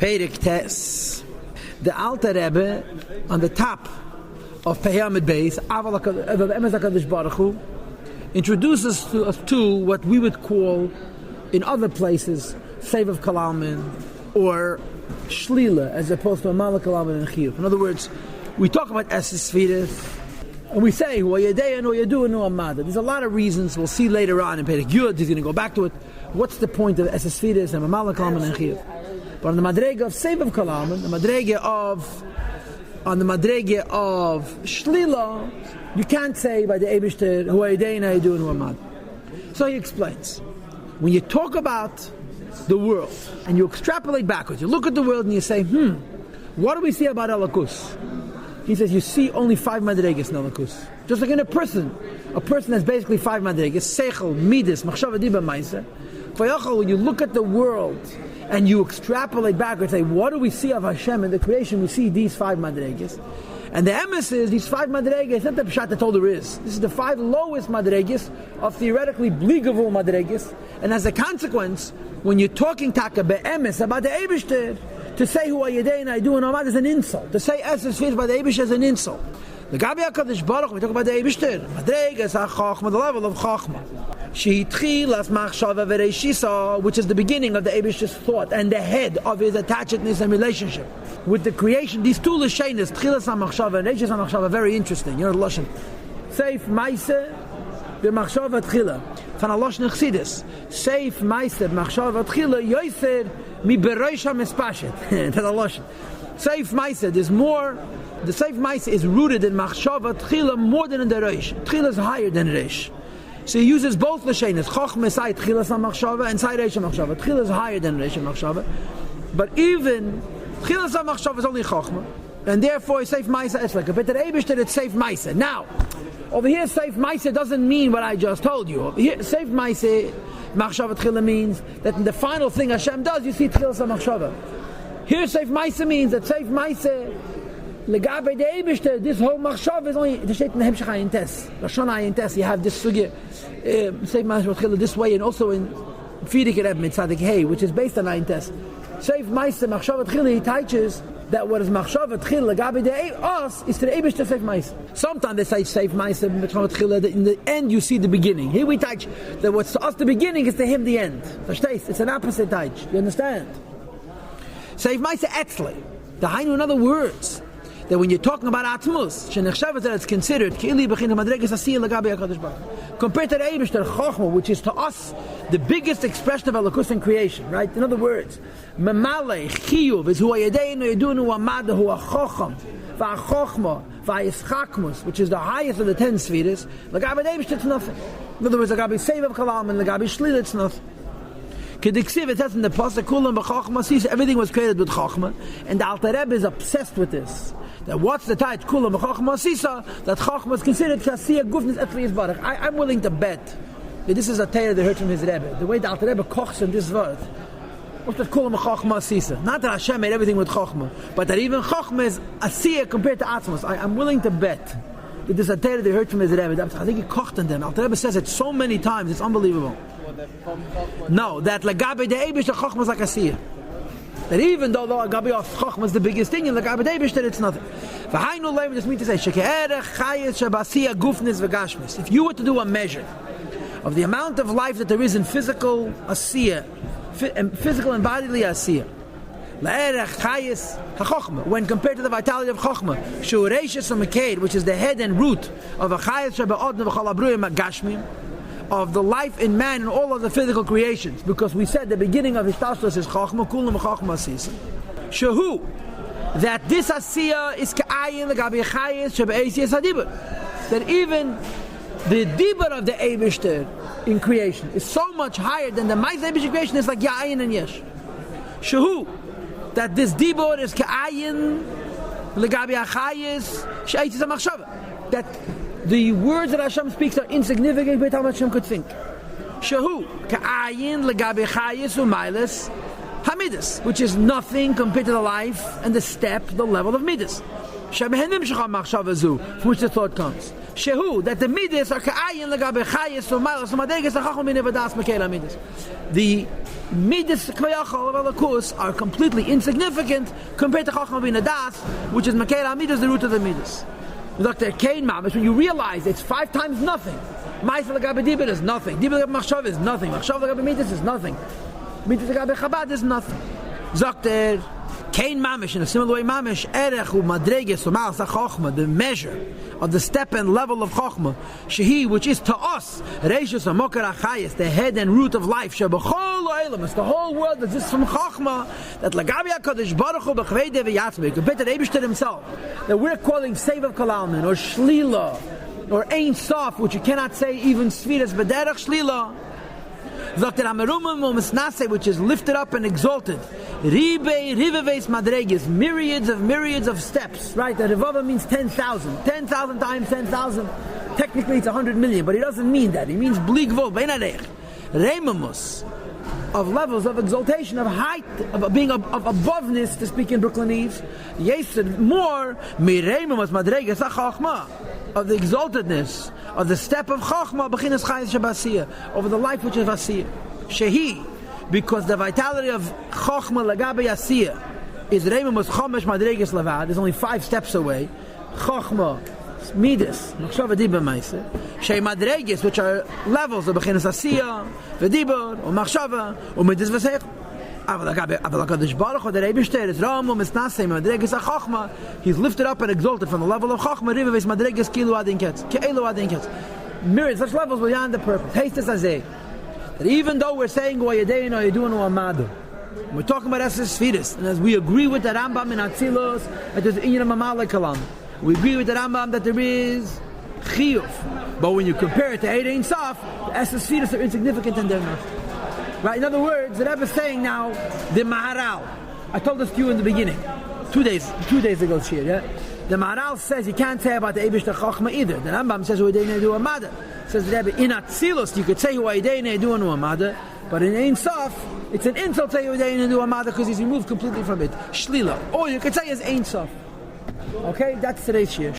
Perek Tes. The Alter Rebbe, on the top of Peyamid Beis, Emes HaKadosh Baruch Hu, introduces us to what we would call, in other places, Save of Kalalmin, or Shlila, as opposed to Amal Kalalmin and Chiyuv. In other words, we talk about Eses Sfiris, and we say, Hu Yadeya, Hu Yadu, and Hu Amada. There's a lot of reasons, we'll see later on in Perek Yud, he's going to go back to it. What's the point of Eses Sfiris and Amal Kalalmin and Chiyuv? But on the Madrega of Save of Kalalmin, on the Madrege of Shlila, you can't say by the Eibishter, Hu Yadeya, Hu Yadu, and Hu Amada. So he explains. When you talk about the world, and you extrapolate backwards, you look at the world and you say, what do we see about Elakus? He says, you see only 5 madreges in Elakus. Just like in a person has basically 5 madreges, Seichel, Midas, Machshava, Diba, Maisa. When you look at the world and you extrapolate backwards, say, what do we see of Hashem in the creation? We see these 5 madreges. And the emes is, these 5 madreges, not the pshat that all there is. This is the 5 lowest madreges of theoretically bligavul madreges. And as a consequence, when you're talking taka be'emes about the Eibishter, to say Hu Yadein I do and Amad is an insult. To say Eses Sfiris by the Eibishter is an insult. The Gabi HaKadosh Baruch, we talk about the Eibishter. Madreges HaChochma, the level of Chochma. She'itchilas machshava v'reishisa, which is the beginning of the Eibishter's thought and the head of his attachedness and relationship with the creation. These two l'sheinis, tchilas ha'machshava and reishis ha'machshava, very interesting. You know the lashon. Seif ma'aseh b'machshava tchila. From a lashon chsidis. Seif ma'aseh b'machshava tchila yoser mi bereish ha'mespashet. That's a lashon. Seif ma'aseh, there's more. The Seif ma'aseh is rooted in machshava tchila more than in the reish. Tchila is higher than reish. So he uses both l'sheinis. Chochma side tchilas ha'machshava and side reish ha'machshava. Tchila is higher than reish ha'machshava. But even tchilas ha'machshava is only chochma, and therefore Seif ma'aseh is like a bit of Eibishter. It's Seif ma'aseh. Now, over here, Seif ma'aseh doesn't mean what I just told you. Over here, Seif ma'aseh, machshava tchila means that in the final thing Hashem does, you see tchilas ha'machshava. Here, Seif ma'aseh means that Seif ma'aseh, legabe the Eibishter, this whole machshava is only the sheit in hemshech ayin tes, lashon ayin tes. You have this sugya, Seif ma'aseh tchila this way, and also in Friedrich Rebbe Mitzadik Hey, which is based on ayin tes. Seif ma'aseh machshava tchila, he teaches that what is machshava tchila legabe the us is to the Eibishter Seif ma'aseh. Sometimes they say Seif ma'aseh machshava tchila, in the end you see the beginning. Here we teach that what's to us the beginning is to him the end. Verstehst? It's an opposite teach. You understand? Seif ma'aseh etzle. The hainu, in other words, that when you're talking about Atmos, Shenechshavet, that it's considered Kili B'chin Madreges Asiyah Lagabi HaKadosh Baruch Hu. Compared to the Eibishter Chochma, which is to us the biggest expression of Elokus in creation, right? In other words, Memalech Chiyuv is Hu Yadeinu Yedunu Amada Hu HaChocham VaChochma VaYischakmus, which is the highest of the 10 spheres. Lagabi Eibishter, it's nothing. In other words, Lagabi Save of Kalam and Lagabi Shlil, it's nothing. Kediksiv, it says in the pasuk, Kulam b'Chochma Sisa, everything was created with Chochma, and the Alter Rebbe is obsessed with this. That what's the type Kulam b'Chochma Sisa, that Chochma is considered Kasiyah Gufnis Etli Yisbarach. I'm willing to bet that this is a tale they heard from his Rebbe. The way the Alter Rebbe kochs in this word. What's that Kulam b'Chochma Sisa? Not that Hashem made everything with Chochma, but that even Chochma is Asiyah compared to Atzmos. I'm willing to bet that this is a tale they heard from his Rebbe. I think he kocht in them. Alter Rebbe says it so many times, it's unbelievable. No, that Lagabe the Eibishter Chochma is like Asiyah. That even though Lagabe of Chochma is the biggest thing, in Lagabe the Eibishter it's nothing. V'hainu leim, this means to say, Sheke'erech chayes shabasiyah gufnis v'gashmis. If you were to do a measure of the amount of life that there is in physical Asiyah, physical and bodily Asiyah, La'erech chayes ha'chochma, when compared to the vitality of Chochma, Shureishis ha'meked, which is the head and root of a chayes shaba'odne v'chol abruyim ha'gashmim, of the life in man and all of the physical creations, because we said the beginning of his tashlos is Chochma, Kulam Chochma Asisa. Shehu, that this Asiyah is Ka'ayin L'gabi Chayes Shebe'esiyas HaDibur. That even the Dibur of the Eibishter in creation is so much higher than the Ma'is Eibishter creation is like Ya'ayin and Yesh. Shehu, that this Dibur is Ka'ayin L'gabi Chayes She'esiyas HaMachshava. That the words that Hashem speaks are insignificant compared to how much Hashem could think. Shehu ka'ayin legabe chayis u'mailes hamidas, which is nothing compared to the life and the step, the level of midas. Shebehenim shecham machshava zu, from which the thought comes. Shehu, that the midas are ka'ayin legabe chayis u'malas u'madeges ha'chacham b'nevadas mekela midas. The midas kvayachal of alakus are completely insignificant compared to chacham b'nevadas, which is mekela midas, the root of the midas. Dr. Kain Mamish, when you realize it's 5 times nothing. Ma'aseh legabe dibur is nothing. Dibur legabe machshav is nothing. Machshav legabe midas is nothing. Midas legabe chabad is nothing. Dr. Kain Mamish, in a similar way, Mamish, Erech u Madreges u Ma'as HaChochma, the measure of the step and level of Chochma, Shehi, which is to us, Reishus HaMokar HaChayis, the head and root of life, Shebechol Olam, it's the whole world that is from Chochma, that Lagabi HaKadosh Baruch Hu B'chveide V'yatzmei, compared to the Eibishter himself, that we're calling Save of Kalalmin, or Shlila, or Ein Sof, which you cannot say even Sfiras B'derech Shlila, which is lifted up and exalted. Myriads of steps. Right? The Revava means 10,000. 10,000 times 10,000. Technically it's 100 million, but he doesn't mean that. He means bligvol, beinarech. Remamus. Of levels of exaltation, of height, of being of aboveness, to speak in Brooklynese. Yesed more, miremamus madreges ha'chachma. Of the exaltedness of the step of Chochmah b'chinas chayis shabasiyah, over the life which is Vasiyah. Shehi, because the vitality of Chochmah lagabe Yasiyah is Reimamus Chomesh Madreges Levad, is only 5 steps away. Chochmah, Midas, Machshava Dibur Maaseh, Shei Madreges, which are levels of b'chinas Asiyah, V'dibur, or Machshava, or Midas V'sech. He's lifted up and exalted from the level of Chochmah. Myriad such levels beyond the purpose. That even though we're saying we're talking about Esses Sfiris, and as we agree with the Rambam in Atzilos that there's Inyan Mamalek Kalam, we agree with the Rambam that there is Chiyuv, but when you compare it to Eid Ein Sof, the Esses Sfiris are insignificant in their mouth. Right? In other words, the Rebbe is saying now, the Maharal. I told this to you in the beginning, 2 days ago, Shir. Yeah? The Maharal says you can't say about the Eibishter Chochmah either. The Rambam says Huaydei do Amada. Says the Rebbe, in Atzilus you could say Huaydei do Amada, but in Ein Sof it's an insult to say Huaydei do Amada because he's removed completely from it. Shlila. Or you could say it's Ein Sof. Okay, that's today's Shir.